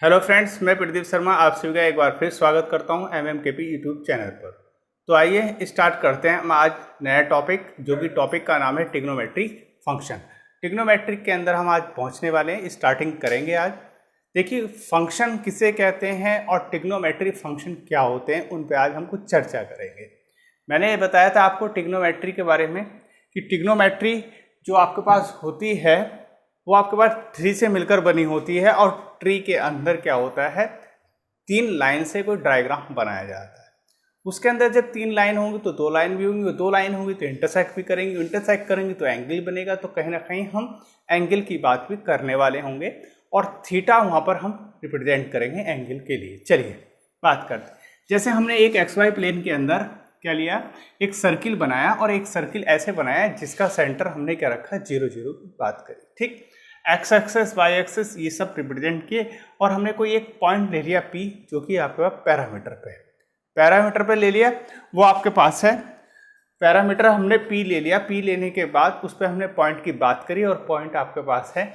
Hello friends, मैं प्रदीप शर्मा आप सभी का एक बार फिर स्वागत करता हूं MMKP यूट्यूब चैनल पर। तो आइए स्टार्ट करते हैं हम आज नया टॉपिक, जो कि टॉपिक का नाम है ट्रिग्नोमेट्री फंक्शन। ट्रिग्नोमेट्रिक के अंदर हम आज पहुंचने वाले हैं, स्टार्टिंग करेंगे आज। देखिए, फंक्शन किसे कहते हैं और ट्रिग्नोमेट्री फंक्शन क्या होते हैं, उन पर आज हम कुछ चर्चा करेंगे। मैंने ये बताया था आपको ट्रिग्नोमेट्री के बारे में कि ट्रिग्नोमेट्री जो आपके पास होती है वो आपके पास ट्री से मिलकर बनी होती है, और ट्री के अंदर क्या होता है, 3 लाइन से कोई डायग्राम बनाया जाता है। उसके अंदर जब 3 लाइन होंगी तो 2 लाइन भी होंगी, 2 लाइन होंगी तो इंटरसेक्ट भी करेंगे, इंटरसेक्ट करेंगे तो एंगल बनेगा। तो कहीं ना कहीं हम एंगल की बात भी करने वाले होंगे, और थीटा वहाँ पर हम रिप्रेजेंट करेंगे एंगल के लिए। चलिए बात करते हैं। जैसे हमने एक XY प्लेन के अंदर क्या लिया, एक सर्किल बनाया, और एक सर्किल ऐसे बनाया जिसका सेंटर हमने क्या रखा, 0 0 की बात करी। ठीक, एक्स एक्सेस वाई एक्सेस ये सब रिप्रेजेंट किए, और हमने कोई एक पॉइंट ले लिया P, जो कि आपके पास पैरामीटर पे ले लिया। वो आपके पास है पैरामीटर, हमने P ले लिया। P लेने के बाद उस पर हमने पॉइंट की बात करी, और पॉइंट आपके पास है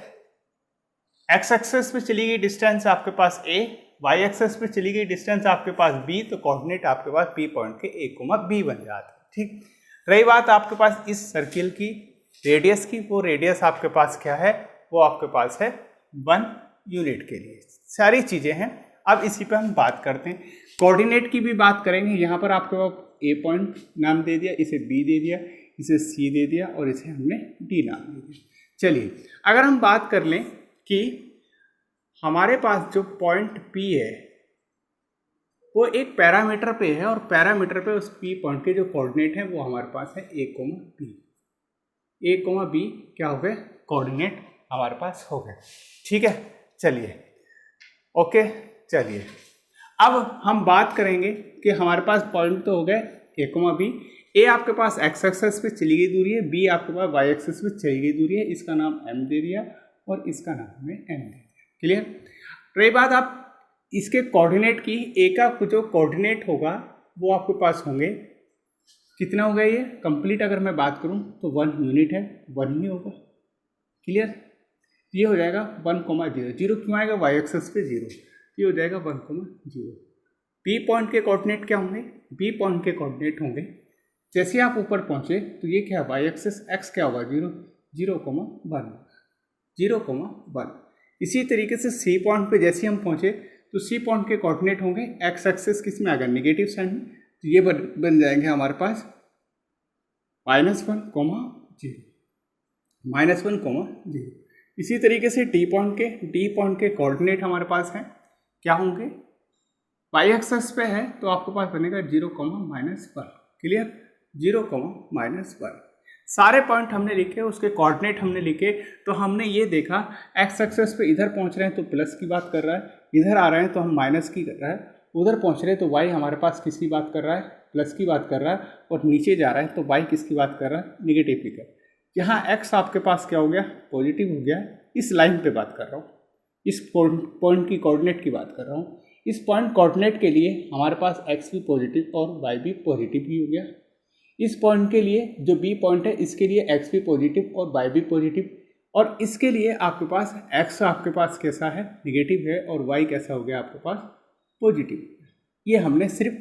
एक्स एक्सेस पे चली गई डिस्टेंस आपके पास A, वाई एक्सेस पे चली गई डिस्टेंस आपके पास B, तो कोऑर्डिनेट आपके पास P पॉइंट के A, B बन जाता है। ठीक, रही बात आपके पास इस सर्किल की रेडियस की, वो रेडियस आपके पास क्या है, वो आपके पास है 1 यूनिट के लिए। सारी चीज़ें हैं। अब इसी पे हम बात करते हैं, कोऑर्डिनेट की भी बात करेंगे। यहाँ पर आपके पास A पॉइंट नाम दे दिया, इसे B दे दिया, इसे C दे दिया, और इसे हमने D नाम दे दिया। चलिए, अगर हम बात कर लें कि हमारे पास जो पॉइंट P है वो एक पैरामीटर पे है, और पैरामीटर पे उस P पॉइंट के जो कोऑर्डिनेट हैं वो हमारे पास है A, B क्या हो गए, कोऑर्डिनेट हमारे पास हो गए। ठीक है, चलिए ओके। चलिए अब हम बात करेंगे कि हमारे पास पॉइंट तो हो गए A, B। A आपके पास एक्स एक्सेस पे चली गई दूरी है, B आपके पास वाई एक्सेस पे चली गई दूरी है। इसका नाम M दे दिया, और इसका नाम हमने N दे दिया। क्लियर? रही बात आप इसके कोऑर्डिनेट की, A का जो कोऑर्डिनेट होगा वो आपके पास होंगे, कितना हो गया ये कंप्लीट, अगर मैं बात करूं तो 1 यूनिट है, 1 ही होगा। क्लियर? ये हो जाएगा 1, 0 0 क्यों आएगा, वाई एक्सेस पे 0, ये हो जाएगा 1, 0। P पॉइंट के कोऑर्डिनेट क्या होंगे, B पॉइंट के कोऑर्डिनेट होंगे। जैसे आप ऊपर पहुंचे तो ये क्या, वाई एक्सेस x क्या होगा, 0 0, 1 0, 1। इसी तरीके से C पॉइंट पे जैसे हम पहुंचे तो C पॉइंट के कोऑर्डिनेट होंगे, x एक्सेस किस में आ गया, नेगेटिव साइड में, तो ये बन जाएंगे हमारे पास -1, 0, -1, 0। इसी तरीके से D पॉइंट के कोऑर्डिनेट हमारे पास हैं, क्या होंगे, वाई एक्सेस पे है तो आपके पास बनेगा 0, -1। क्लियर? 0, -1। सारे पॉइंट हमने लिखे, उसके कोऑर्डिनेट हमने लिखे। तो हमने ये देखा एक्स एक्सेस पे इधर पहुंच रहे हैं तो प्लस की बात कर रहा है, इधर आ रहे हैं तो हम माइनस की कर रहा है, उधर पहुंच रहे हैं तो वाई हमारे पास किसकी बात कर रहा है, प्लस की बात कर रहा है, और नीचे जा रहा है तो वाई किसकी बात कर रहा है, निगेटिव की कर। यहाँ एक्स आपके पास क्या हो गया, पॉजिटिव हो गया। इस लाइन पे बात कर रहा हूँ, इस पॉइंट की कोऑर्डिनेट की बात कर रहा हूँ। इस पॉइंट कोऑर्डिनेट के लिए हमारे पास एक्स भी पॉजिटिव और वाई भी पॉजिटिव ही हो गया। इस पॉइंट के लिए जो B पॉइंट है, इसके लिए एक्स भी पॉजिटिव और वाई भी पॉजिटिव, और इसके लिए आपके पास एक्स आपके पास कैसा है, निगेटिव है, और वाई कैसा हो गया आपके पास, पॉजिटिव। ये हमने सिर्फ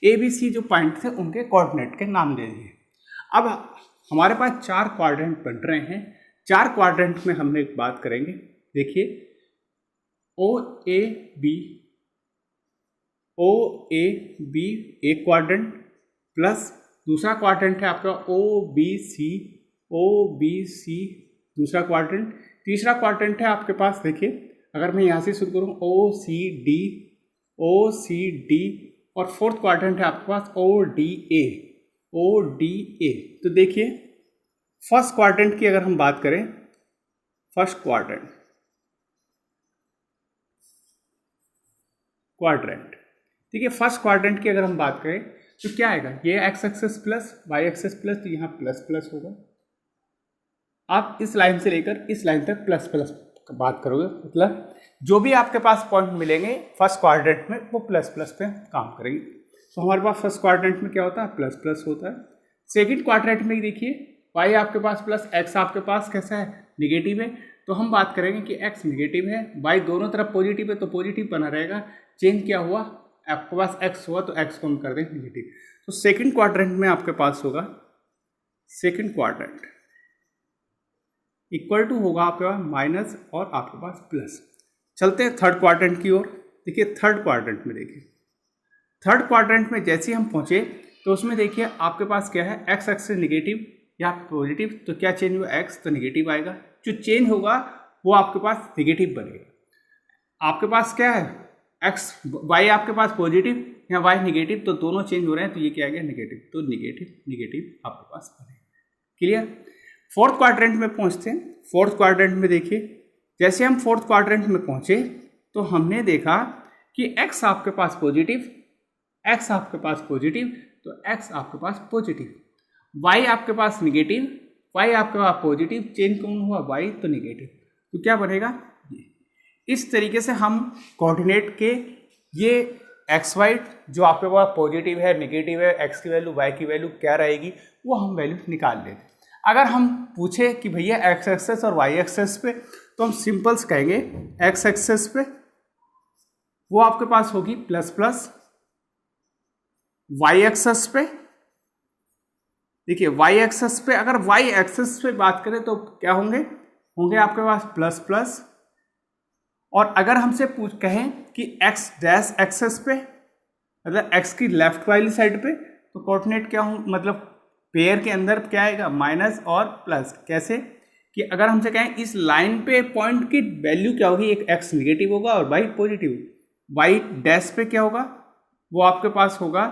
ABC जो पॉइंट थे उनके कोऑर्डिनेट के नाम दे दिए। अब हमारे पास 4 क्वाड्रेंट बन रहे हैं। 4 क्वाड्रेंट में हमने एक बात करेंगे। देखिए, OAB एक क्वाड्रेंट, प्लस दूसरा क्वाड्रेंट है आपका OBC दूसरा क्वाड्रेंट, तीसरा क्वाड्रेंट है आपके पास, देखिए अगर मैं यहाँ से शुरू करूँ OCD, और फोर्थ क्वाड्रेंट है आपके पास ODA। तो देखिए, फर्स्ट क्वाड्रेंट की अगर हम बात करें, फर्स्ट क्वाड्रेंट ठीक है, फर्स्ट क्वाड्रेंट की अगर हम बात करें तो क्या आएगा, ये x axis plus y axis plus, तो यहाँ प्लस प्लस होगा। आप इस लाइन से लेकर इस लाइन तक प्लस प्लस बात करोगे, मतलब जो भी आपके पास पॉइंट मिलेंगे फर्स्ट क्वाड्रेंट में वो प्लस प्लस पे काम करेंगे। तो हमारे पास फर्स्ट क्वाड्रेंट में क्या होता है, प्लस प्लस होता है। सेकंड क्वाड्रेंट में देखिए, वाई आपके पास प्लस, एक्स आपके पास कैसा है, निगेटिव है, तो हम बात करेंगे कि x निगेटिव है, y दोनों तरफ पॉजिटिव है तो पॉजिटिव बना रहेगा। चेंज क्या हुआ, आपके पास x हुआ तो x को हम कर दें निगेटिव। तो सेकंड क्वाड्रेंट में आपके पास होगा, सेकंड क्वाड्रेंट इक्वल टू होगा आपके पास माइनस और आपके पास प्लस। चलते हैं थर्ड क्वाड्रेंट की ओर। देखिए थर्ड क्वाड्रेंट में, देखिए थर्ड क्वाड्रेंट में जैसे ही हम पहुंचे तो उसमें देखिए आपके पास क्या है, एक्स एक्सिस निगेटिव या पॉजिटिव, तो क्या चेंज हुआ, एक्स तो निगेटिव आएगा, जो चेंज होगा वो आपके पास निगेटिव बनेगा। आपके पास क्या है, एक्स वाई आपके पास पॉजिटिव या वाई निगेटिव, तो दोनों चेंज हो रहे हैं, तो ये क्या आ गया निगेटिव, तो निगेटिव निगेटिव आपके पास बनेगा। क्लियर। फोर्थ क्वाड्रेंट में पहुंचते हैं। फोर्थ क्वाड्रेंट में देखिए जैसे हम फोर्थ क्वाड्रेंट में पहुंचे तो हमने देखा कि x आपके पास पॉजिटिव, x आपके पास पॉजिटिव, तो x आपके पास पॉजिटिव, y आपके पास निगेटिव, y आपके पास पॉजिटिव, चेंज कौन हुआ y तो निगेटिव, तो क्या बनेगा ये। इस तरीके से हम कोऑर्डिनेट के ये एक्स वाई जो आपके पास पॉजिटिव है निगेटिव है, x की वैल्यू y की वैल्यू क्या रहेगी वो हम वैल्यू निकाल लेते। अगर हम पूछे कि भैया x एक्सेस और y एक्सेस पे, तो हम सिंपल्स कहेंगे x एक्सेस पे वो आपके पास होगी प्लस प्लस, y एक्सेस पे देखिए y एक्सेस पे, अगर y एक्सेस पे बात करें तो क्या होंगे, होंगे आपके पास प्लस प्लस, और अगर हमसे कहें कि x डैश एक्सेस पे मतलब x की लेफ्ट वाली साइड पे, तो कोऑर्डिनेट क्या हो, मतलब पेयर के अंदर क्या आएगा माइनस और प्लस। कैसे कि अगर हमसे कहें इस लाइन पे पॉइंट की वैल्यू क्या होगी, एक x निगेटिव होगा और y पॉजिटिव, y डैश पे क्या होगा, वो आपके पास होगा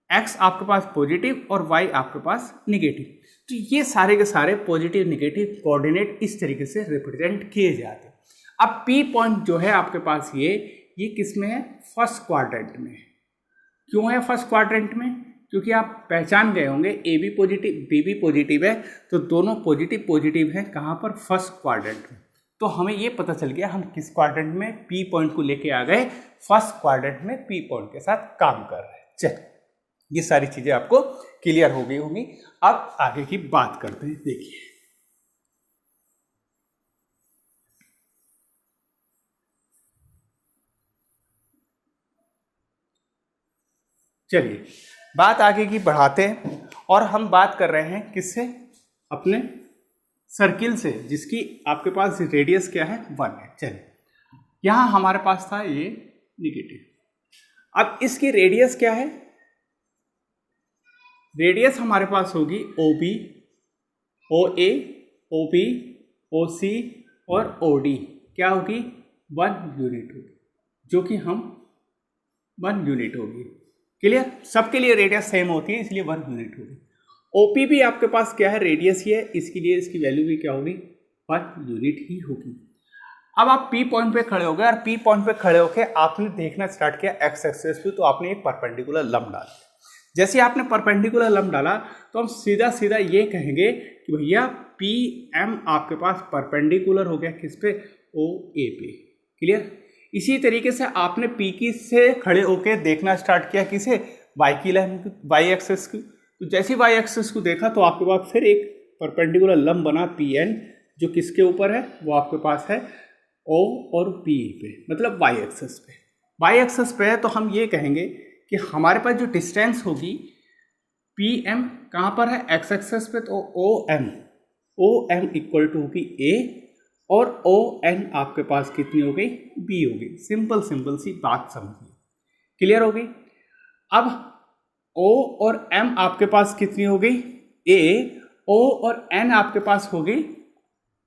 x आपके पास पॉजिटिव और y आपके पास निगेटिव। तो ये सारे के सारे पॉजिटिव निगेटिव कोऑर्डिनेट इस तरीके से रिप्रेजेंट किए जाते हैं। अब P पॉइंट जो है आपके पास ये किस में है, फर्स्ट क्वाड्रेंट में। क्यों है फर्स्ट क्वाड्रेंट में, क्योंकि आप पहचान गए होंगे ए बी पॉजिटिव बी भी पॉजिटिव है, तो दोनों पॉजिटिव पॉजिटिव हैं कहाँ पर, फर्स्ट क्वाड्रेंट में। तो हमें ये पता चल गया हम किस क्वाड्रेंट में पी पॉइंट को लेके आ गए, फर्स्ट क्वाड्रेंट में पी पॉइंट के साथ काम कर रहे हैं। चल ये सारी चीजें आपको क्लियर हो गई होंगी। अब आगे की बात करते हैं। देखिए चलिए बात आगे की बढ़ाते हैं, और हम बात कर रहे हैं किससे, अपने सर्किल से, जिसकी आपके पास रेडियस क्या है 1 है। चलिए यहाँ हमारे पास था ये निगेटिव, अब इसकी रेडियस क्या है, रेडियस हमारे पास होगी OB, OA, OB, OC और OD, क्या होगी 1 यूनिट होगी, जो कि हम 1 यूनिट होगी। क्लियर, सबके लिए रेडियस सेम होती है इसलिए 1 यूनिट होगी। OP भी आपके पास क्या है, रेडियस ही है, इसके लिए इसकी वैल्यू भी क्या होगी 1 यूनिट ही होगी। अब आप P पॉइंट पे खड़े हो गए, और P पॉइंट पे खड़े होकर आपने देखना स्टार्ट किया x एक्सिस पे, तो आपने एक परपेंडिकुलर लंब डाल दिया। जैसे आपने परपेंडिकुलर लंब डाला तो हम सीधा सीधा ये कहेंगे कि भैया PM आपके पास परपेंडिकुलर हो गया किस पे, OA पे। क्लियर। इसी तरीके से आपने P की से खड़े होकर देखना स्टार्ट किया किसे, y की लाइन, y एक्सिस की। तो जैसे y एक्सिस को देखा तो आपके पास फिर एक परपेंडिकुलर लंब बना PN, जो किसके ऊपर है, वो आपके पास है O और P पे, मतलब y एक्सिस पे। y एक्सिस पे है तो हम ये कहेंगे कि हमारे पास जो डिस्टेंस होगी PM कहाँ पर है, x एक्सिस पे, तो OM इक्वल टू होगी A, और ON आपके पास कितनी हो गई, B हो गई। सिंपल सी बात समझिए, क्लियर हो गई। अब O और M आपके पास कितनी हो गई A, O और N आपके पास हो गई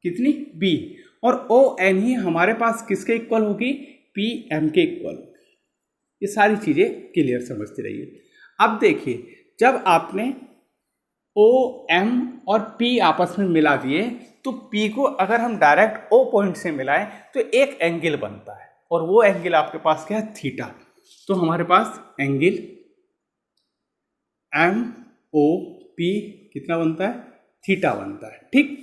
कितनी B, और ON ही हमारे पास किसके इक्वल होगी, PM के इक्वल। ये सारी चीजें क्लियर समझते रहिए। अब देखिए जब आपने OM और P आपस में मिला दिए, तो P को अगर हम डायरेक्ट O पॉइंट से मिलाएं तो एक एंगल बनता है, और वो एंगल आपके पास क्या है, थीटा। तो हमारे पास एंगल MOP कितना बनता है, थीटा बनता है। ठीक।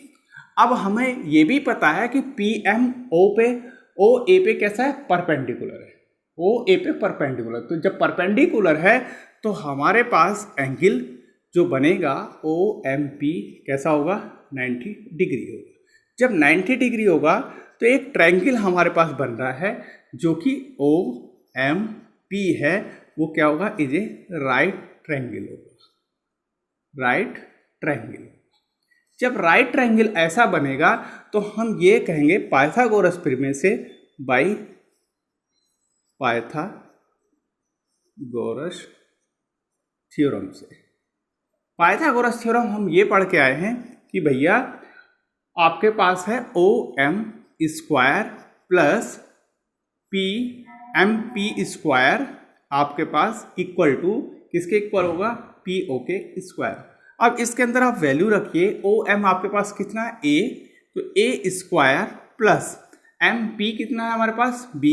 अब हमें ये भी पता है कि PM OA पे कैसा है, परपेंडिकुलर है, OA पे परपेंडिकुलर। तो जब परपेंडिकुलर है तो हमारे पास एंगल जो बनेगा OMP कैसा होगा, 90 डिग्री होगा। जब 90 डिग्री होगा तो एक ट्रायंगल हमारे पास बन रहा है जो कि OMP है, वो क्या होगा, इज ए राइट ट्रायंगल होगा, राइट ट्रायंगल। जब राइट ट्रायंगल ऐसा बनेगा तो हम ये कहेंगे पाइथागोरस प्रमेय से, बाय पाइथागोरस थ्योरम से। पाइथागोरस थ्योरम हम ये पढ़ के आए हैं कि भैया आपके पास है OM square plus MP square आपके पास इक्वल टू किसके इक्वल होगा, PO के स्क्वायर। अब इसके अंदर आप वैल्यू रखिए, OM आपके पास कितना है A, तो A स्क्वायर प्लस MP कितना है हमारे पास B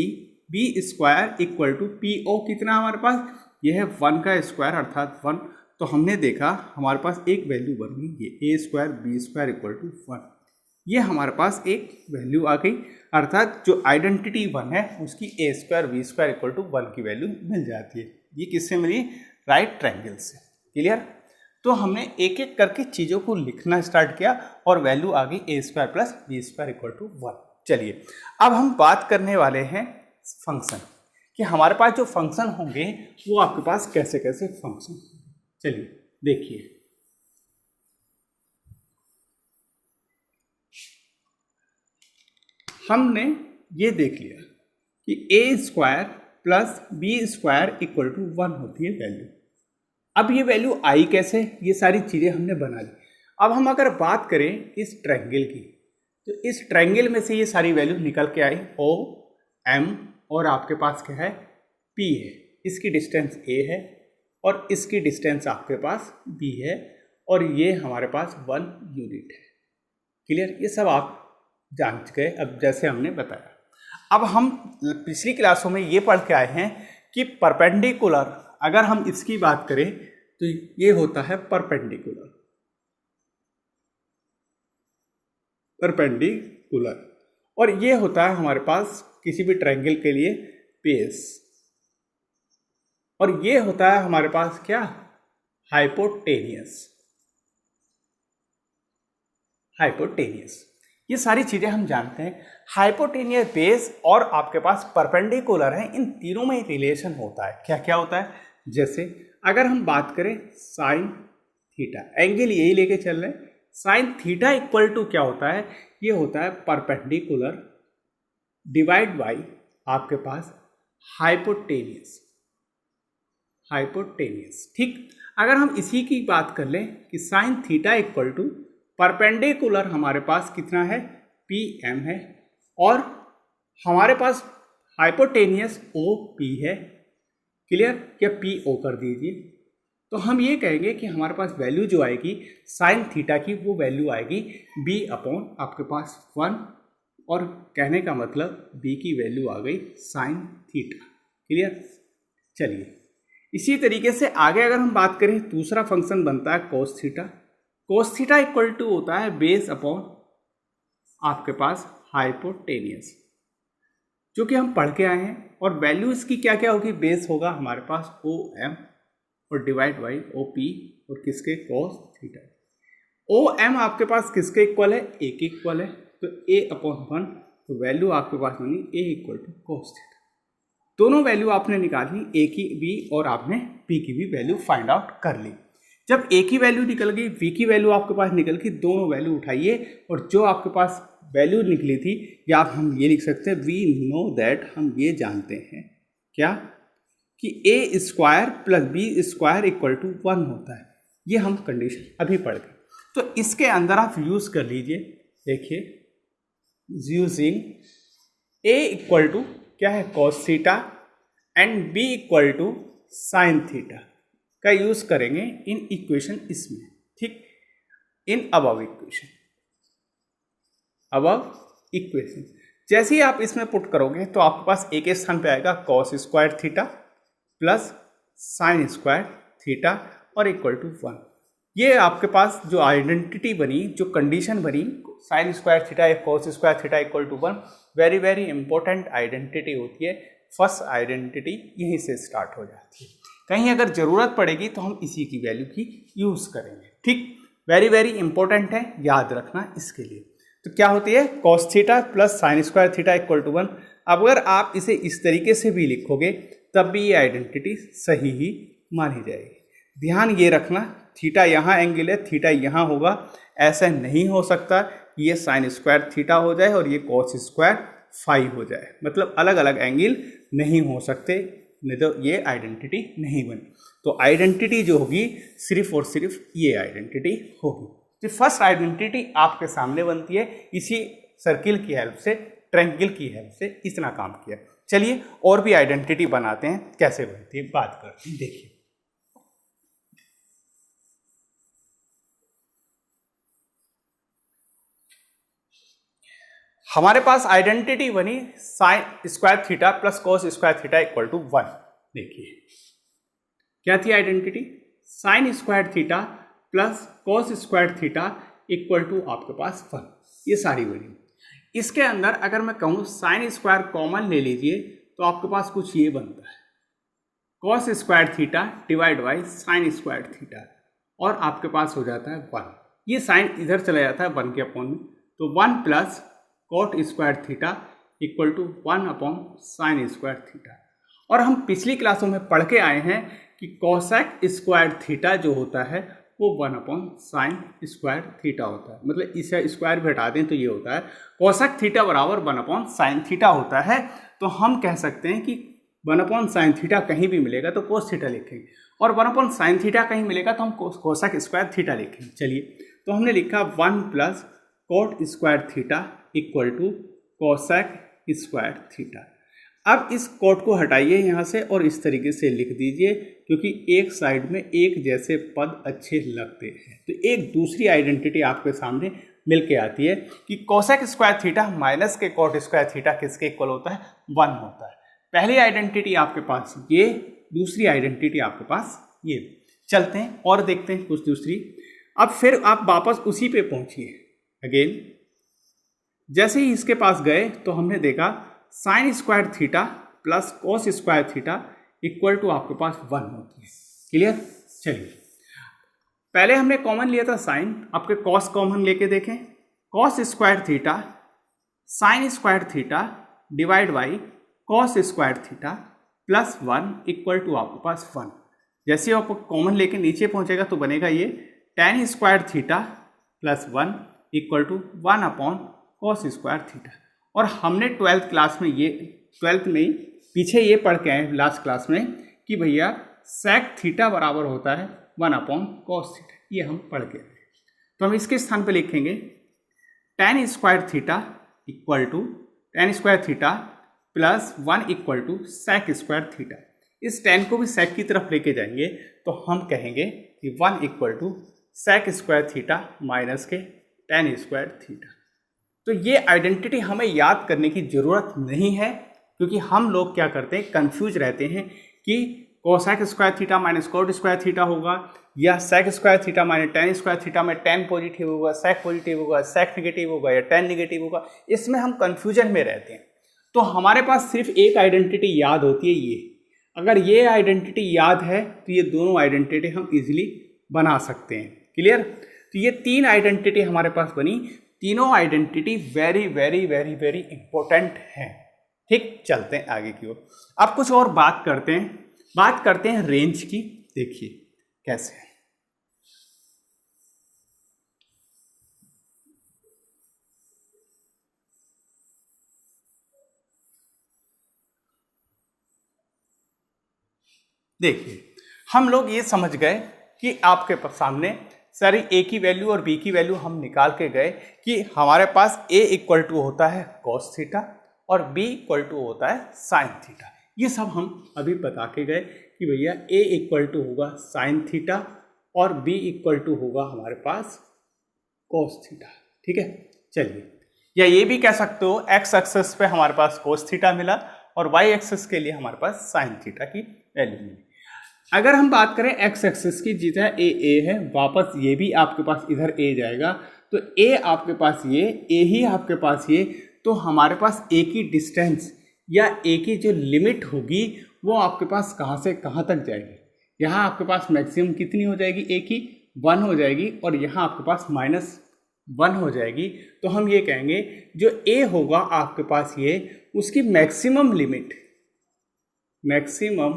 square equal to PO कितना है हमारे पास, यह है 1 का स्क्वायर अर्थात 1। तो हमने देखा हमारे पास एक वैल्यू बन गई, ये A square B square equal to 1, ये हमारे पास एक वैल्यू आ गई, अर्थात जो आइडेंटिटी 1 है उसकी A square B square equal to 1 की वैल्यू मिल जाती है। ये किससे मिली, राइट ट्रायंगल से। क्लियर। तो हमने एक एक करके चीज़ों को लिखना स्टार्ट किया और वैल्यू आ गई A square plus B square equal to 1। चलिए अब हम बात करने वाले हैं फंक्शन, कि हमारे पास जो फंक्शन होंगे वो आपके पास कैसे कैसे फंक्शन। चलिए देखिए, हमने ये देख लिया कि A square plus B square equal to 1 होती है वैल्यू। अब ये वैल्यू आई कैसे, ये सारी चीज़ें हमने बना ली। अब हम अगर बात करें इस ट्रायंगल की, तो इस ट्रायंगल में से ये सारी वैल्यू निकल के आई OM, और आपके पास क्या है P है, इसकी डिस्टेंस A है और इसकी डिस्टेंस आपके पास B है, और ये हमारे पास 1 यूनिट है। क्लियर, ये सब आप जान गए अब जैसे हमने बताया। अब हम पिछली क्लासों में ये पढ़ के आए हैं कि परपेंडिकुलर, अगर हम इसकी बात करें तो ये होता है परपेंडिकुलर, और ये होता है हमारे पास किसी भी ट्रायंगल के लिए बेस, और ये होता है हमारे पास क्या, हाइपोटेनियस। ये सारी चीजें हम जानते हैं। हाइपोटेनियस, बेस और आपके पास परपेंडिकुलर है, इन तीनों में रिलेशन होता है। क्या क्या होता है, जैसे अगर हम बात करें साइन थीटा, एंगल यही लेके चल रहे हैं, साइन थीटा इक्वल टू क्या होता है, ये होता है परपेंडिकुलर डिवाइड बाई आपके पास हाइपोटेनियस। ठीक, अगर हम इसी की बात कर लें कि sine theta equal to perpendicular हमारे पास कितना है, PM है, और हमारे पास हाइपोटेनियस OP है। क्लियर, क्या PO कर दीजिए, तो हम ये कहेंगे कि हमारे पास वैल्यू जो आएगी साइन थीटा की, वो वैल्यू आएगी B अपॉन आपके पास 1, और कहने का मतलब B की वैल्यू आ गई साइन थीटा। क्लियर। चलिए इसी तरीके से आगे अगर हम बात करें, दूसरा फंक्शन बनता है cos theta. Cos theta equal to होता है बेस अपॉन आपके पास हाइपोटेनियस, जो कि हम पढ़ के आए हैं, और वैल्यू इसकी क्या क्या होगी, बेस होगा हमारे पास OM और डिवाइड बाई OP, और किसके, कोस थीटा। OM आपके पास किसके इक्वल है, A के इक्वल है, तो A अपॉन 1, तो वैल्यू आपके पास बनी A equal to cos theta. दोनों वैल्यू आपने निकाली, A की B और आपने P की भी वैल्यू फाइंड आउट कर ली। जब A की वैल्यू निकल गई, V की वैल्यू आपके पास निकल गई, दोनों वैल्यू उठाइए, और जो आपके पास वैल्यू निकली थी, या आप हम ये लिख सकते हैं, वी नो दैट, हम ये जानते हैं क्या, कि A square plus B square equal to 1 होता है। ये हम कंडीशन अभी पढ़ गए, तो इसके अंदर आप यूज कर लीजिए। देखिए, यूजिंग A इक्वल टू क्या है, cos theta, and B equal to sine theta का यूज करेंगे इन इक्वेशन इसमें। ठीक, इन अबव इक्वेशन जैसे ही आप इसमें पुट करोगे तो आपके पास A के स्थान पे आएगा cos square theta plus sine square theta और इक्वल टू 1। ये आपके पास जो आइडेंटिटी बनी, जो कंडीशन बनी, साइन स्क्वायर थीटा या cos square theta equal to 1, very very important identity होती है। फर्स्ट आइडेंटिटी यहीं से स्टार्ट हो जाती है। कहीं अगर ज़रूरत पड़ेगी तो हम इसी की वैल्यू की यूज़ करेंगे। ठीक, वेरी वेरी इंपॉर्टेंट है, याद रखना इसके लिए। तो क्या होती है cos theta plus sine square theta equal to 1। अब अगर आप इसे इस तरीके से भी लिखोगे तब भी ये आइडेंटिटी सही ही मानी जाएगी। ध्यान ये रखना, थीटा यहाँ एंगल है, थीटा यहाँ होगा, ऐसा नहीं हो सकता कि ये साइन स्क्वायर थीटा हो जाए और ये कॉस स्क्वायर फाई हो जाए, मतलब अलग अलग एंगल नहीं हो सकते, नहीं तो ये आइडेंटिटी नहीं बनी। तो आइडेंटिटी जो होगी सिर्फ और सिर्फ ये आइडेंटिटी होगी। तो फर्स्ट आइडेंटिटी आपके सामने बनती है इसी सर्किल की हेल्प से, ट्रायंगल की हेल्प से इतना काम किया। चलिए और भी आइडेंटिटी बनाते हैं, कैसे बनती है बात करते हैं। देखिए हमारे पास आइडेंटिटी बनी sine square theta plus cos square theta equal to 1। देखिए क्या थी identity, sine square theta plus cos square theta equal to आपके पास 1। ये सारी बनी। इसके अंदर अगर मैं कहूँ साइन स्क्वायर कॉमन ले लीजिए तो आपके पास कुछ ये बनता है cos square theta divide by sine square theta, और आपके पास हो जाता है 1। ये साइन इधर चला जाता है 1 के अपॉन में, तो 1 plus cot square theta equal to 1 upon sine square theta. और हम पिछली क्लासों में पढ़ के आए हैं कि कॉसेक स्क्वायर थीटा जो होता है वो 1 अपॉन साइन स्क्वायर थीटा होता है, मतलब इसे स्क्वायर भी हटा दें तो ये होता है कॉसेक थीटा बराबर 1 अपॉन साइन थीटा होता है। तो हम कह सकते हैं कि 1 अपॉन साइन थीटा कहीं भी मिलेगा तो कोस थीटा लिखेंगे, और 1 अपॉन साइन थीटा कहीं मिलेगा तो हम कोसेक स्क्वायर थीटा लिखेंगे। चलिए तो हमने लिखा 1 plus cot square theta equal to cosec square theta. अब इस कॉट को हटाइए यहाँ से और इस तरीके से लिख दीजिए, क्योंकि एक साइड में एक जैसे पद अच्छे लगते हैं। तो एक दूसरी आइडेंटिटी आपके सामने मिल के आती है कि कोसेक स्क्वायर थीटा माइनस के कॉट स्क्वायर थीटा किसके इक्वल होता है, 1 होता है। पहली आइडेंटिटी आपके पास ये, दूसरी आइडेंटिटी आपके पास ये। चलते हैं और देखते हैं कुछ दूसरी। अब फिर आप वापस उसी पे पहुंचिए अगेन। जैसे ही इसके पास गए तो हमने देखा sine square theta plus cos square theta equal to आपके पास 1 होती है। क्लियर। चलिए पहले हमने कॉमन लिया था साइन, आपके कॉस कॉमन लेके देखें। Cos square theta sine square theta divide by cos square theta plus 1 equal to आपके पास 1। जैसे आप कॉमन लेके नीचे पहुंचेगा तो बनेगा ये tan square theta plus 1 equal to 1 upon cos square theta. और हमने 12th क्लास में ये 12th में पीछे ये पढ़ के आए लास्ट क्लास में कि भैया सेक थीटा बराबर होता है 1 अपॉन कॉस थीटा, ये हम पढ़ के आए। तो हम इसके स्थान पे लिखेंगे tan square theta equal to tan square theta plus 1 equal to sec square theta. इस tan को भी सेक की तरफ लेके जाएंगे तो हम कहेंगे कि 1 equal to sec square theta minus के tan स्क्वायर थीटा। तो ये आइडेंटिटी हमें याद करने की ज़रूरत नहीं है, क्योंकि हम लोग क्या करते हैं कंफ्यूज रहते हैं कि cosec square theta minus cot square theta होगा, या sec square theta minus tan square theta में tan पॉजिटिव होगा, सेक पॉजिटिव होगा, सेक निगेटिव होगा या tan निगेटिव होगा। इसमें हम कन्फ्यूजन में रहते हैं। तो हमारे पास सिर्फ एक आइडेंटिटी याद होती है ये। अगर ये आइडेंटिटी याद है तो ये दोनों आइडेंटिटी हम इजीली बना सकते हैं। क्लियर। तो ये 3 आइडेंटिटी हमारे पास बनी। तीनों identity very very very very important हैं। ठीक, चलते हैं आगे की ओर। अब कुछ और बात करते हैं रेंज की। देखिए कैसे है। देखिए हम लोग ये समझ गए कि आपके सामने सारी ए की वैल्यू और बी की वैल्यू हम निकाल के गए कि हमारे पास ए इक्वल टू होता है कॉस थीटा और बी इक्वल टू होता है साइन थीटा। ये सब हम अभी बता के गए कि भैया ए इक्वल टू होगा साइन थीटा और बी इक्वल टू होगा हमारे पास कॉस थीटा। ठीक है। चलिए, या ये भी कह सकते हो एक्स एक्सिस पे हमारे पास कॉस थीटा मिला और वाई एक्सिस के लिए हमारे पास साइन थीटा की वैल्यू मिली। अगर हम बात करें एक्स एक्सिस की, जिधर ए है, वापस ये भी आपके पास इधर ए जाएगा, तो ए आपके पास ये, ए ही आपके पास ये, तो हमारे पास ए की डिस्टेंस या ए की जो लिमिट होगी वो आपके पास कहाँ से कहाँ तक जाएगी। यहाँ आपके पास मैक्सिमम कितनी हो जाएगी, ए की 1 हो जाएगी, और यहाँ आपके पास 1 हो जाएगी, तो हम ये कहेंगे जो a होगा आपके पास ये, उसकी maximum limit, maximum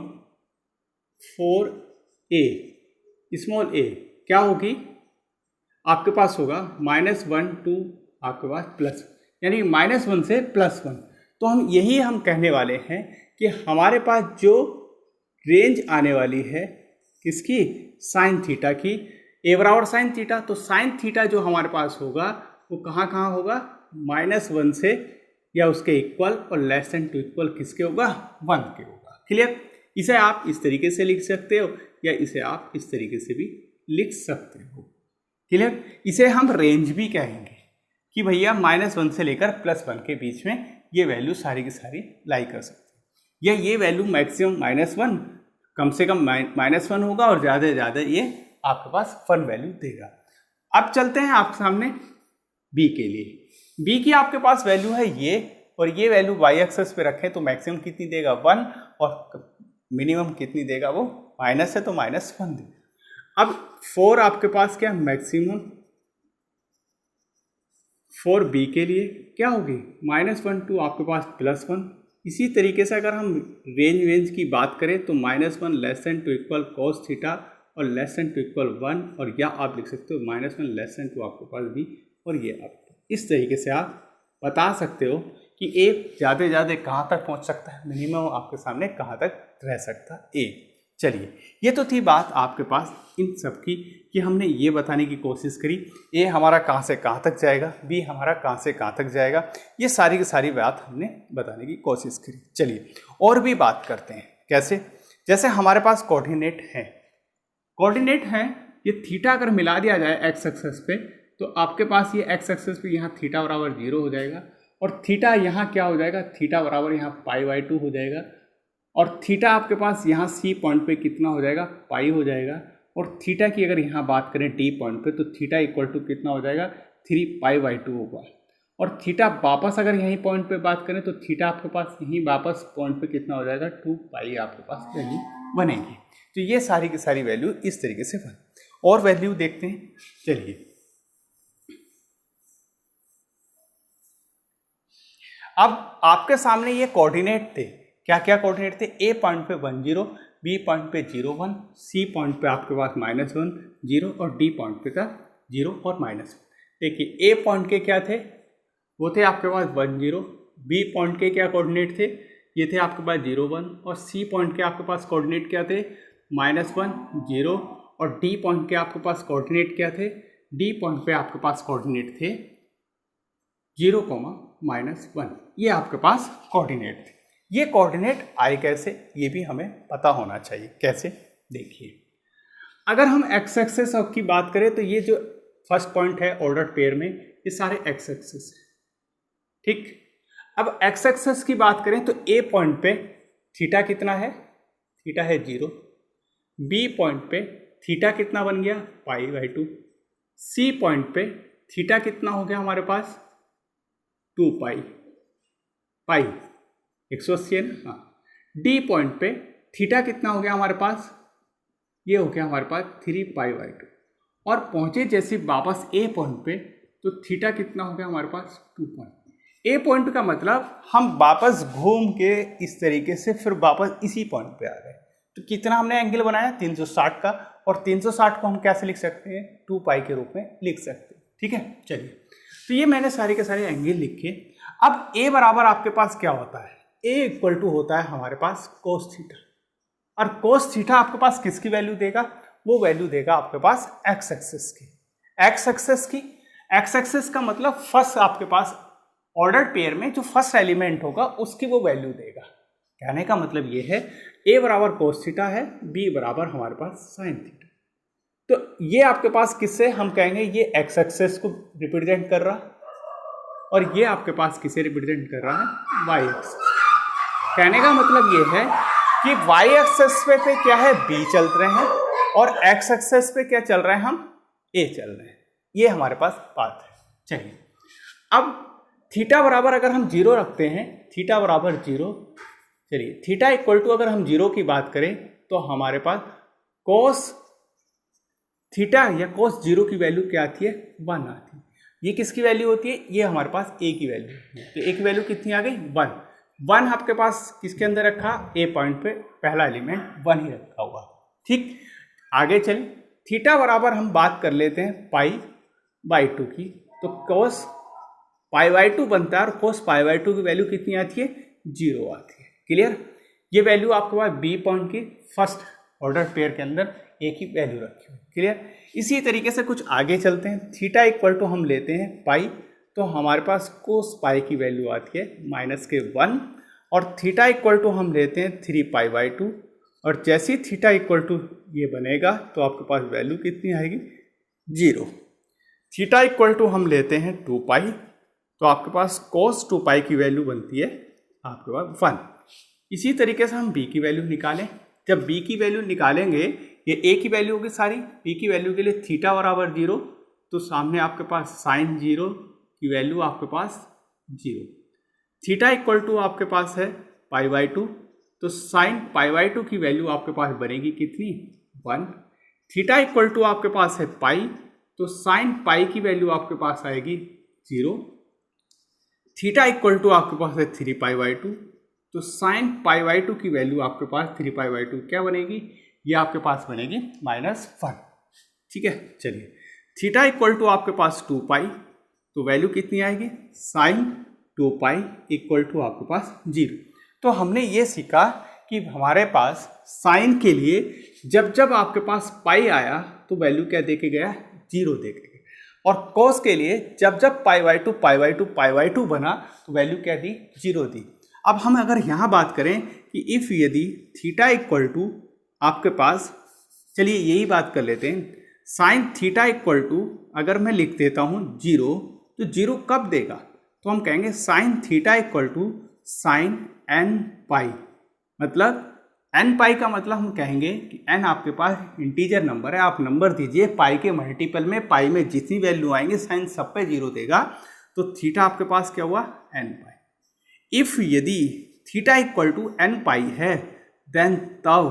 for a small a क्या होगी, आपके पास होगा -1 टू आपके पास प्लस, यानी -1 से +1। तो हम कहने वाले हैं कि हमारे पास जो रेंज आने वाली है किसकी, साइन थीटा की, a बराबर साइन थीटा, तो साइन थीटा जो हमारे पास होगा वो कहाँ कहाँ होगा, -1 से या उसके इक्वल और लेस देन टू इक्वल किसके होगा, 1 के होगा। क्लियर। इसे आप इस तरीके से लिख सकते हो या इसे आप इस तरीके से भी लिख सकते हो। क्लियर। इसे हम रेंज भी कहेंगे कि भैया -1 से लेकर +1 के बीच में ये वैल्यू सारी की सारी लाई कर सकते हैं, या ये वैल्यू मैक्सिमम -1 कम से कम -1 होगा और ज़्यादा से ज़्यादा ये आपके पास 1 वैल्यू देगा। अब चलते हैं आपके सामने b के लिए। b की आपके पास वैल्यू है ये, और ये वैल्यू y एक्सेस पे रखें तो मैक्सिमम कितनी देगा 1, और मिनिमम कितनी देगा, वो माइनस है तो -1 देगा। अब 4 आपके पास क्या, मैक्सिमम फॉर b के लिए क्या होगी, -1 टू आपके पास +1। इसी तरीके से अगर हम रेंज की बात करें तो -1 less than to equal cos theta और लेस देन टू इक्वल 1, और या आप लिख सकते हो -1 लेस देन टू आपके पास b, और ये आप इस तरीके से आप बता सकते हो कि a ज़्यादा से ज़्यादा कहाँ तक पहुँच सकता है, मिनिमम आपके सामने कहाँ तक रह सकता है a। चलिए, ये तो थी बात आपके पास इन सब की कि हमने ये बताने की कोशिश करी a हमारा कहाँ से कहाँ तक जाएगा, b हमारा कहाँ से कहाँ तक जाएगा, ये सारी की सारी बात हमने बताने की कोशिश करी। चलिए और भी बात करते हैं, कैसे, जैसे हमारे पास कोऑर्डिनेट हैं, ये थीटा अगर मिला दिया जाए x एक्सेस पे तो आपके पास ये x एक्सेस पे यहाँ थीटा बराबर 0 हो जाएगा, और थीटा यहाँ क्या हो जाएगा, थीटा बराबर यहाँ π/2 हो जाएगा, और थीटा आपके पास यहाँ C पॉइंट पे कितना हो जाएगा, पाई हो जाएगा, और थीटा की अगर यहाँ बात करें D पॉइंट पे तो थीटा इक्वल टू कितना हो जाएगा, 3π/2 होगा, और थीटा वापस अगर यहीं पॉइंट पे बात करें तो थीटा आपके पास यहीं वापस पॉइंट पे कितना हो जाएगा, 2π आपके पास वैल्यू बनेगी। तो ये सारी की सारी वैल्यू इस तरीके से बने। और वैल्यू देखते हैं, चलिए अब आपके सामने ये कोऑर्डिनेट थे, क्या क्या कोऑर्डिनेट थे, a पॉइंट पे 10, b पॉइंट पे 0, 1, c पॉइंट पे आपके पास -1, 0, और d पॉइंट पे था 0 और -1। देखिए a पॉइंट के क्या थे, वो थे आपके पास 10, b पॉइंट के क्या कोऑर्डिनेट थे, ये थे आपके पास 0, 1, और c पॉइंट के आपके पास कोऑर्डिनेट क्या थे, -1, 0, और d पॉइंट के आपके पास कोऑर्डिनेट क्या थे, d पॉइंट पे आपके पास कोऑर्डिनेट थे 0, -1। ये आपके पास कोऑर्डिनेट थे। ये कोऑर्डिनेट आए कैसे, ये भी हमें पता होना चाहिए। कैसे, देखिए अगर हम x एक्सेस की बात करें तो ये जो फर्स्ट पॉइंट है ऑर्डर पेयर में, ये सारे x एक्सेस है, ठीक। अब x एक्सेस की बात करें तो a पॉइंट पे थीटा कितना है, थीटा है 0, b पॉइंट पे थीटा कितना बन गया, π/2, c पॉइंट पे थीटा कितना हो गया हमारे पास, 2π, पाई 180 है ना, हाँ। डी पॉइंट पे थीटा कितना हो गया हमारे पास, ये हो गया हमारे पास 3π/2, और पहुंचे जैसे वापस ए पॉइंट पे तो थीटा कितना हो गया हमारे पास 2 पॉइंट। ए पॉइंट का मतलब हम वापस घूम के इस तरीके से फिर वापस इसी पॉइंट पे आ गए, तो कितना हमने एंगल बनाया 360 का, और 360 को हम कैसे लिख सकते हैं, 2π के रूप में लिख सकते हैं, ठीक है। चलिए, तो ये मैंने सारे के सारे एंगल लिखे। अब a बराबर आपके पास क्या होता है, a इक्वल टू होता है हमारे पास cos थीटा, और cos थीटा आपके पास किसकी वैल्यू देगा, वो वैल्यू देगा आपके पास x एक्सेस की। x एक्सेस का मतलब फर्स्ट आपके पास ऑर्डर पेयर में जो फर्स्ट एलिमेंट होगा उसकी वो वैल्यू देगा। कहने का मतलब ये है a बराबर cos थीटा है, b बराबर हमारे पास sin थीटा। तो ये आपके पास किससे हम कहेंगे, ये x एक्सेस को रिप्रेजेंट कर रहा, और ये आपके पास किसे रिप्रेजेंट कर रहा है, y एक्सेस। कहने का मतलब ये है कि y एक्सेस पे क्या है, b चल रहे हैं, और x एक्सेस पे क्या चल रहे हैं, हम a चल रहे हैं। ये हमारे पास बात है। चलिए, अब थीटा बराबर अगर हम 0 रखते हैं, थीटा बराबर 0, चलिए थीटा इक्वल टू अगर हम 0 की बात करें तो हमारे पास cos थीटा या cos 0 की वैल्यू क्या आती है, 1 आती है। ये किसकी वैल्यू होती है, ये हमारे पास ए की वैल्यू होती है। तो ए की वैल्यू कितनी आ गई 1। 1 आपके पास किसके अंदर रखा, ए पॉइंट पे पहला एलिमेंट 1 ही रखा हुआ। ठीक, आगे चलें। थीटा बराबर हम बात कर लेते हैं π/2 की। तो cos π/2 बनता है और cos π/2 की वैल्यू कितनी आती है, 0 आती है। क्लियर, ये वैल्यू आपके पास बी पॉइंट की फर्स्ट ऑर्डर पेयर के अंदर ए की वैल्यू रखी हुई। क्लियर, इसी तरीके से कुछ आगे चलते हैं। थीटा इक्वल टू हम लेते हैं पाई, तो हमारे पास कोस पाई की वैल्यू आती है -1 और थीटा इक्वल टू हम लेते हैं 3π/2 और जैसे ही थीटा इक्वल टू ये बनेगा तो आपके पास वैल्यू कितनी आएगी 0। थीटा इक्वल टू हम लेते हैं 2π, तो आपके पास cos 2π की वैल्यू बनती है आपके पास 1। इसी तरीके से हम b की वैल्यू निकालें। जब b की वैल्यू निकालेंगे, ये a की वैल्यू होगी सारी, b की वैल्यू के लिए थीटा बराबर 0, तो सामने आपके पास sin 0 की वैल्यू आपके पास 0। थीटा इक्वल टू आपके पास है π/2, तो sin π/2 की वैल्यू आपके पास बनेगी कितनी 1। थीटा इक्वल टू आपके पास है पाई, तो sin पाई की वैल्यू आपके पास आएगी 0। थीटा इक्वल टू आपके पास है 3π/2, तो sin π/2 की वैल्यू आपके पास 3π/2 क्या बनेगी, ये आपके पास बनेगी -1। ठीक है, चलिए थीटा इक्वल टू आपके पास 2π, तो वैल्यू कितनी आएगी sin 2π इक्वल टू आपके पास 0। तो हमने ये सीखा कि हमारे पास साइन के लिए जब जब आपके पास पाई आया तो वैल्यू क्या देके गया 0 देके गया, और कॉस के लिए जब जब π/2 बना तो वैल्यू क्या दी 0 दी। अब हम अगर यहाँ बात करें कि इफ़ यदि थीटा इक्वल टू आपके पास, चलिए यही बात कर लेते हैं, साइन थीटा इक्वल टू अगर मैं लिख देता हूँ 0, तो 0 कब देगा, तो हम कहेंगे sine theta equal to sine n π, मतलब n π का मतलब हम कहेंगे कि n आपके पास इंटीजर नंबर है, आप नंबर दीजिए, पाई के मल्टीपल में पाई में जितनी वैल्यू आएंगे साइन सब पे 0 देगा, तो थीटा आपके पास क्या हुआ n π। इफ यदि थीटा इक्वल टू n π है, देन तब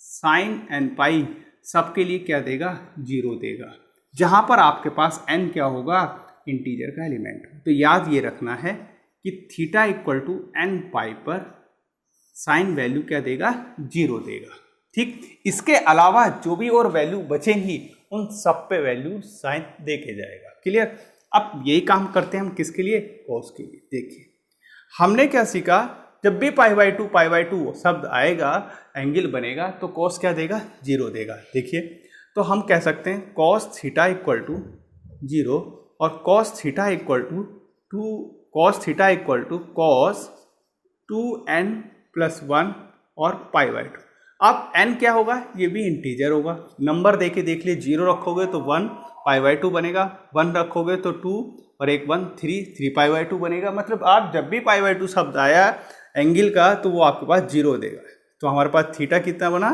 साइन n π सबके लिए क्या देगा 0 देगा, जहां पर आपके पास n क्या होगा इंटीजर का एलिमेंट। तो याद ये रखना है कि थीटा इक्वल टू n π पर साइन वैल्यू क्या देगा 0 देगा। ठीक, इसके अलावा जो भी और वैल्यू बचेंगी उन सब पे वैल्यू साइन देके जाएगा। क्लियर, अब यही काम करते हैं हम किसके लिए, कॉस के लिए। देखिए हमने क्या सीखा, जब भी π/2 शब्द आएगा, एंगल बनेगा, तो कॉस क्या देगा 0 देगा। देखिए तो हम कह सकते हैं कॉस थीटा इक्वल टू 0 और cos theta equal to cos 2n+1 और π/2। अब n क्या होगा, ये भी इंटीजर होगा, नंबर देके देख लिए, 0 रखोगे तो 1 π/2 बनेगा, 1 रखोगे तो 2 और एक 1 3π/2 बनेगा। मतलब आप जब भी π/2 शब्द आया एंगल का तो वो आपके पास 0 देगा। तो हमारे पास थीटा कितना बना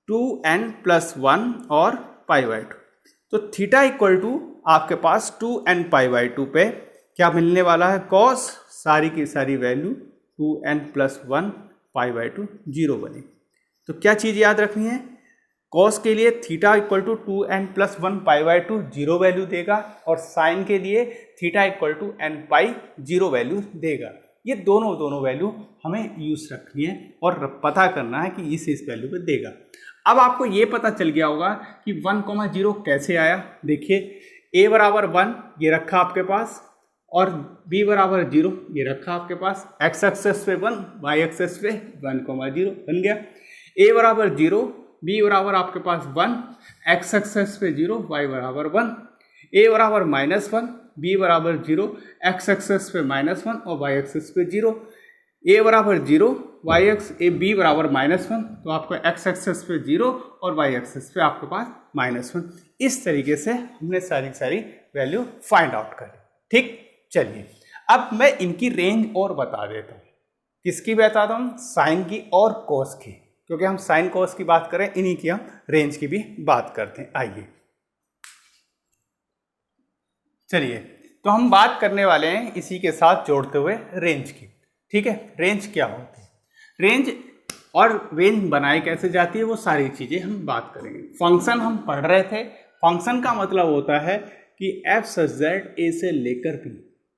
2n+1 और π/2। तो थीटा इक्वल टू आपके पास 2n π/2 पे क्या मिलने वाला है, कॉस सारी की सारी वैल्यू 2n+1 π/2 0 बने। तो क्या चीज़ याद रखनी है, कॉस के लिए theta equal to 2n+1 π/2 0 value देगा और साइन के लिए theta equal to n π 0 value देगा। ये दोनों वैल्यू हमें यूज रखनी है और पता करना है कि इस वैल्यू पे देगा। अब आपको ये पता चल गया होगा कि 1,0 कैसे आया। देखिए a बराबर 1 ये रखा आपके पास और b बराबर 0 ये रखा आपके पास, x एक्सेस पे 1 y एक्सेस पे 1,0 बन गया। a बराबर 0 b बराबर आपके पास 1 x एक्सेस पे 0 y बराबर 1, a बराबर -1 b बराबर 0 x एक्सेस पे -1 और y एक्सेस पे 0, a बराबर 0 b बराबर -1, तो आपका x एक्सेस पे 0 और y एक्सेस पे आपके पास -1। इस तरीके से हमने सारी वैल्यू फाइंड आउट कर ली। ठीक, चलिए अब मैं इनकी रेंज और बता देता हूँ। किसकी बताता हूँ, साइन की और कॉस की, क्योंकि हम साइन कॉस की बात करें, इन्हीं की हम रेंज की भी बात करते हैं। आइए चलिए, तो हम बात करने वाले हैं इसी के साथ जोड़ते हुए रेंज की। ठीक है, रेंज क्या होती है, रेंज और रेंज बनाई कैसे जाती है, वो सारी चीज़ें हम बात करेंगे। फंक्शन हम पढ़ रहे थे, फंक्शन का मतलब होता है कि एफ सच दैट ए से लेकर बी,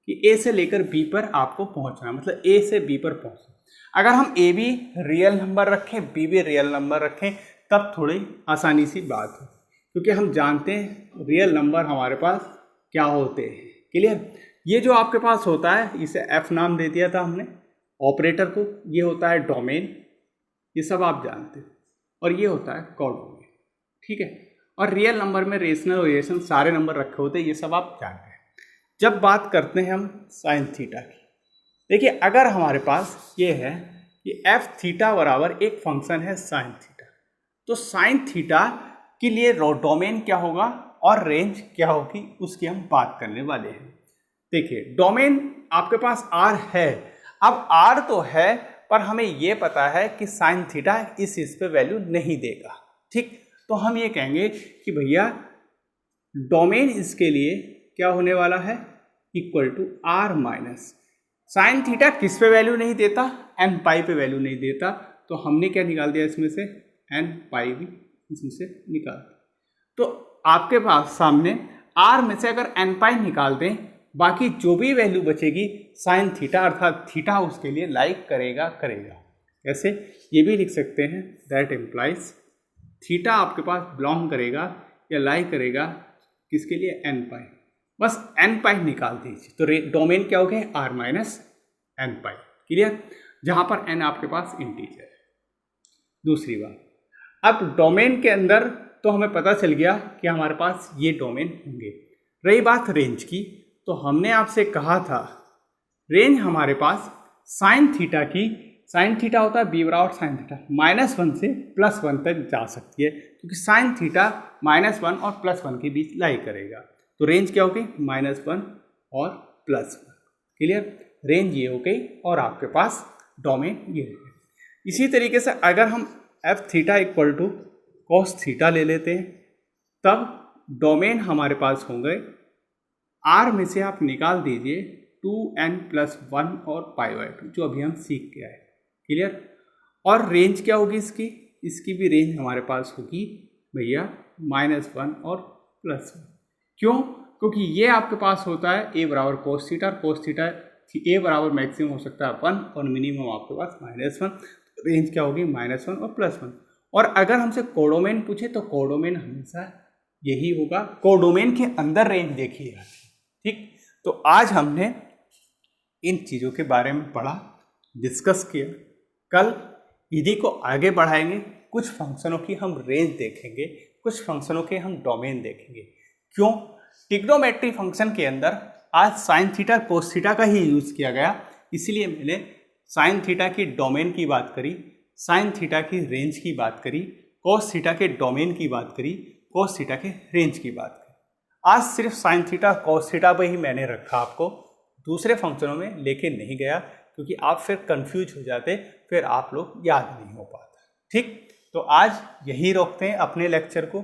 कि ए से लेकर बी पर आपको पहुंचना है, मतलब ए से बी पर पहुंचना। अगर हम ए भी रियल नंबर रखें, बी भी रियल नंबर रखें, तब थोड़ी आसानी सी बात है, क्योंकि हम जानते हैं रियल नंबर हमारे पास क्या होते हैं। क्लियर? ये जो आपके पास होता है इसे एफ नाम दे दिया था हमने ऑपरेटर को, ये होता है डोमेन, ये सब आप जानते हैं, और ये होता है कोडोमेन। ठीक है? और रियल नंबर में रेशनल और इरेशनल सारे नंबर रखे होते हैं, ये सब आप जानते हैं। जब बात करते हैं हम साइन थीटा की, देखिए अगर हमारे पास ये है कि एफ थीटा बराबर एक फंक्शन है साइन थीटा, तो साइन थीटा के लिए डोमेन क्या होगा और रेंज क्या होगी उसकी हम बात करने वाले हैं। देखिए डोमेन आपके पास आर है, अब आर तो है पर हमें ये पता है कि साइन थीटा इस पे वैल्यू नहीं देगा। ठीक, तो हम ये कहेंगे कि भैया डोमेन इसके लिए क्या होने वाला है, equal to R minus sine theta किस पे वैल्यू नहीं देता, एन पाई पे वैल्यू नहीं देता, तो हमने क्या निकाल दिया इसमें से, एन पाई भी इसमें से निकाल दिया। तो आपके पास सामने आर में से अगर एन पाई निकाल दें, बाकी जो भी वैल्यू बचेगी साइन थीटा अर्थात थीटा उसके लिए लाइक करेगा। कैसे, ये भी लिख सकते हैं, दैट इम्प्लाइज थीटा आपके पास बिलोंग करेगा या लाइक करेगा किसके लिए, एन पाई। बस एन पाई निकाल दीजिए, तो डोमेन क्या हो गया, R minus n pi. Clear? जहां पर एन आपके पास इंटीजर है। दूसरी बात, अब डोमेन के अंदर तो हमें पता चल गया कि हमारे पास ये डोमेन होंगे। रही बात रेंज की, तो हमने आपसे कहा था रेंज हमारे पास साइन थीटा की, साइन थीटा होता है बी बराबर साइन थीटा -1 से +1 तक जा सकती है, क्योंकि साइन थीटा -1 और +1 के बीच लाई करेगा। तो रेंज क्या हो गई, -1 और +1। क्लियर? रेंज ये हो गई और आपके पास डोमेन ये है। इसी तरीके से अगर हम f theta equal to cos theta ले लेते हैं, तब डोमेन हमारे पास होंगे, आर में से आप निकाल दीजिए 2n+1 और π/2 जो अभी हम सीख के आए। क्लियर? और रेंज क्या होगी इसकी भी रेंज हमारे पास होगी भैया -1 और +1। क्यों? क्योंकि ये आपके पास होता है ए बराबर कोस थीटा, कोस थीटा ए बराबर मैक्सिमम हो सकता है 1 और मिनिमम आपके पास -1। रेंज क्या होगी, -1 और +1। और अगर हमसे कोडोमेन पूछे तो कोडोमेन हमेशा यही होगा, कोडोमेन के अंदर रेंज देखी है। ठीक, तो आज हमने इन चीज़ों के बारे में पढ़ा, डिस्कस किया। कल इसी को आगे बढ़ाएंगे, कुछ फंक्शनों की हम रेंज देखेंगे, कुछ फंक्शनों के हम डोमेन देखेंगे। क्यों? ट्रिग्नोमेट्री फंक्शन के अंदर आज साइन थीटा कोस थीटा का ही यूज़ किया गया, इसलिए मैंने साइन थीटा की डोमेन की बात करी, साइन थीटा की रेंज की बात करी, कोस थीटा के डोमेन की बात करी, कोस थीटा के रेंज की बात करी। आज सिर्फ साइन थीटा कोस थीटा पे ही मैंने रखा, आपको दूसरे फंक्शनों में लेके नहीं गया, क्योंकि आप फिर कंफ्यूज हो जाते, फिर आप लोग याद नहीं हो पाता। ठीक, तो आज यही रोकते हैं अपने लेक्चर को।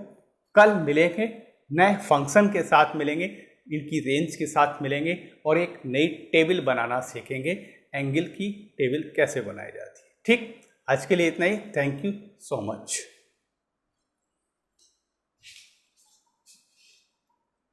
कल मिलेंगे, नए फंक्शन के साथ मिलेंगे, इनकी रेंज के साथ मिलेंगे और एक नई टेबल बनाना सीखेंगे, एंगल की टेबल कैसे बनाई जाती है। ठीक, आज के लिए इतना ही। Thank you so much.